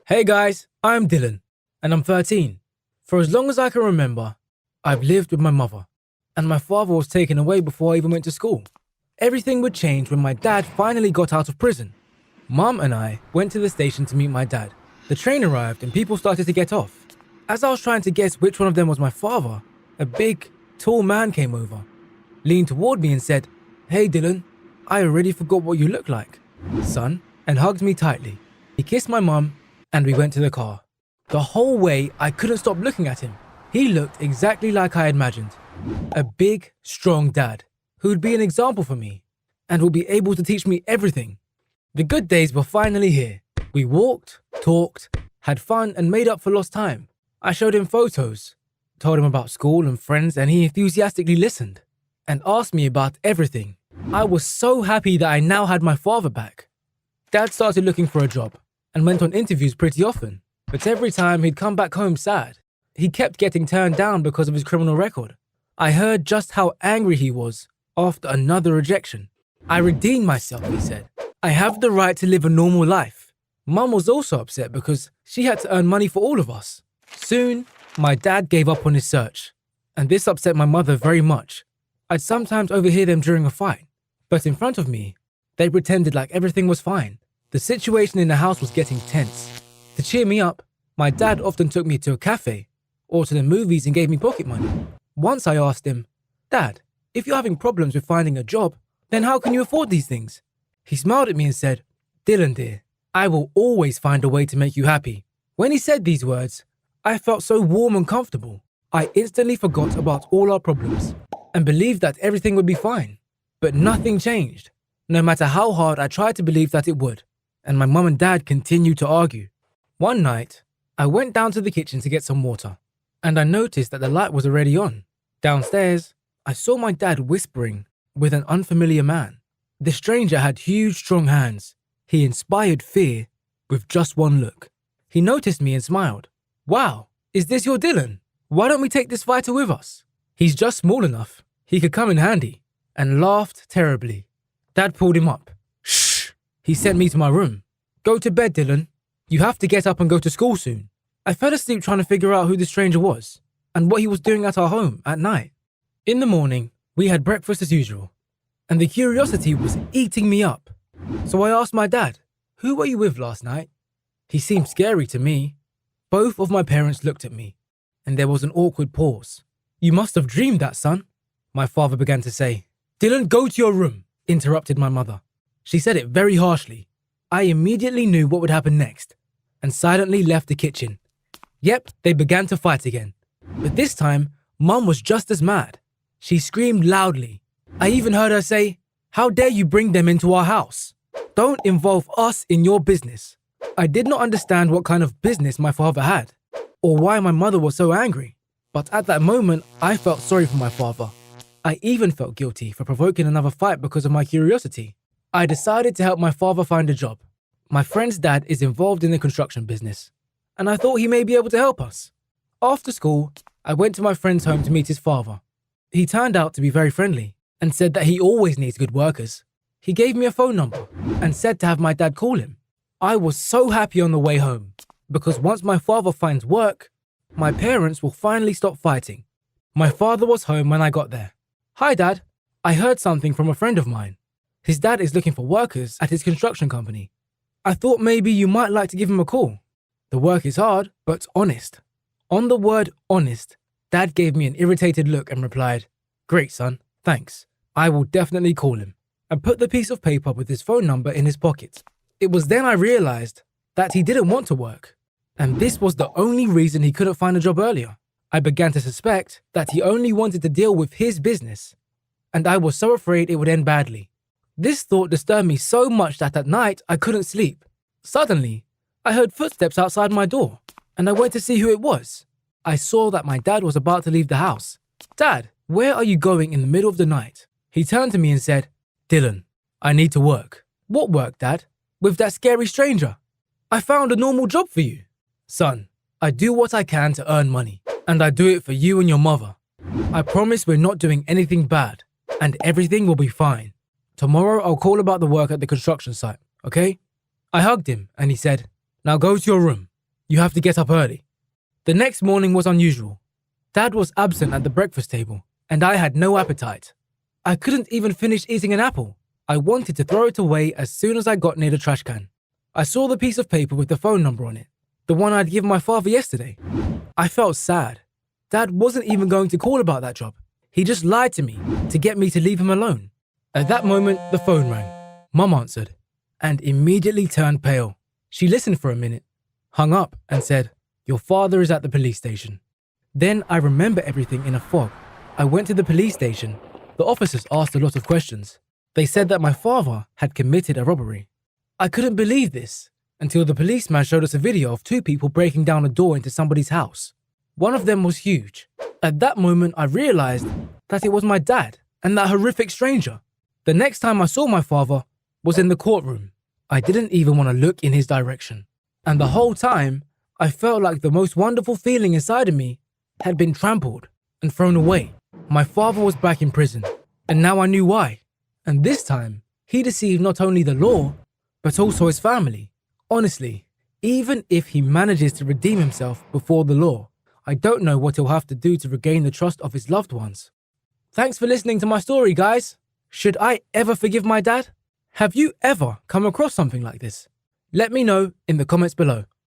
Hey guys, I'm Dylan, and I'm 13. For as long as I can remember, I've lived with my mother, and my father was taken away before I even went to school. Everything would change when my dad finally got out of prison. Mum and I went to the station to meet my dad. The train arrived and people started to get off. As I was trying to guess which one of them was my father, a big, tall man came over, leaned toward me and said, "Hey Dylan, I already forgot what you look like, son," and hugged me tightly. He kissed my mum and we went to the car. The whole way I couldn't stop looking at him. He looked exactly like I imagined. A big, strong dad who would be an example for me and would be able to teach me everything. The good days were finally here. We walked, talked, had fun and made up for lost time. I showed him photos, told him about school and friends, and he enthusiastically listened and asked me about everything. I was so happy that I now had my father back. Dad started looking for a job and went on interviews pretty often, but every time he'd come back home sad. He kept getting turned down because of his criminal record. I heard just how angry he was after another rejection. "I redeemed myself," he said. "I have the right to live a normal life." Mum was also upset because she had to earn money for all of us. Soon, my dad gave up on his search, and this upset my mother very much. I'd sometimes overhear them during a fight, but in front of me, they pretended like everything was fine. The situation in the house was getting tense. To cheer me up, my dad often took me to a cafe or to the movies and gave me pocket money. Once I asked him, "Dad, if you're having problems with finding a job, then how can you afford these things?" He smiled at me and said, "Dylan dear, I will always find a way to make you happy." When he said these words, I felt so warm and comfortable. I instantly forgot about all our problems and believed that everything would be fine. But nothing changed, no matter how hard I tried to believe that it would, and my mum and dad continued to argue. One night, I went down to the kitchen to get some water, and I noticed that the light was already on. Downstairs, I saw my dad whispering with an unfamiliar man. The stranger had huge, strong hands. He inspired fear with just one look. He noticed me and smiled. "Wow, is this your Dylan? Why don't we take this fighter with us? He's just small enough. He could come in handy," and laughed terribly. Dad pulled him up. "Shh," he sent me to my room. "Go to bed, Dylan. You have to get up and go to school soon." I fell asleep trying to figure out who the stranger was and what he was doing at our home at night. In the morning, we had breakfast as usual, and the curiosity was eating me up. So I asked my dad, "Who were you with last night?" He seemed scary to me. Both of my parents looked at me, and there was an awkward pause. "You must have dreamed that, son," my father began to say. "Dylan, go to your room," interrupted my mother. She said it very harshly. I immediately knew what would happen next, and silently left the kitchen. Yep, they began to fight again. But this time, Mum was just as mad. She screamed loudly. I even heard her say, "How dare you bring them into our house? Don't involve us in your business." I did not understand what kind of business my father had, or why my mother was so angry. But at that moment, I felt sorry for my father. I even felt guilty for provoking another fight because of my curiosity. I decided to help my father find a job. My friend's dad is involved in the construction business, and I thought he may be able to help us. After school, I went to my friend's home to meet his father. He turned out to be very friendly and said that he always needs good workers. He gave me a phone number and said to have my dad call him. I was so happy on the way home because once my father finds work, my parents will finally stop fighting. My father was home when I got there. "Hi, Dad. I heard something from a friend of mine. His dad is looking for workers at his construction company. I thought maybe you might like to give him a call. The work is hard, but honest." On the word honest, Dad gave me an irritated look and replied, "Great, son. Thanks. I will definitely call him," and put the piece of paper with his phone number in his pocket. It was then I realized that he didn't want to work, and this was the only reason he couldn't find a job earlier. I began to suspect that he only wanted to deal with his business, and I was so afraid it would end badly. This thought disturbed me so much that at night I couldn't sleep. Suddenly, I heard footsteps outside my door, and I went to see who it was. I saw that my dad was about to leave the house. "Dad, where are you going in the middle of the night?" He turned to me and said, "Dylan, I need to work." "What work, Dad?" "With that scary stranger. I found a normal job for you." "Son, I do what I can to earn money, and I do it for you and your mother. I promise we're not doing anything bad, and everything will be fine. Tomorrow I'll call about the work at the construction site, okay?" I hugged him and he said, "Now go to your room. You have to get up early. The next morning was unusual. Dad was absent at the breakfast table, and I had no appetite. I couldn't even finish eating an apple. I wanted to throw it away as soon as I got near the trash can. I saw the piece of paper with the phone number on it, the one I'd given my father yesterday. I felt sad. Dad wasn't even going to call about that job. He just lied to me to get me to leave him alone. At that moment, the phone rang. Mum answered and immediately turned pale. She listened for a minute, hung up and said, "Your father is at the police station." Then I remember everything in a fog. I went to the police station. The officers asked a lot of questions. They said that my father had committed a robbery. I couldn't believe this until the policeman showed us a video of two people breaking down a door into somebody's house. One of them was huge. At that moment, I realized that it was my dad and that horrific stranger. The next time I saw my father was in the courtroom. I didn't even want to look in his direction. And the whole time, I felt like the most wonderful feeling inside of me had been trampled and thrown away. My father was back in prison, and now I knew why. And this time, he deceived not only the law, but also his family. Honestly, even if he manages to redeem himself before the law, I don't know what he'll have to do to regain the trust of his loved ones. Thanks for listening to my story, guys. Should I ever forgive my dad? Have you ever come across something like this? Let me know in the comments below.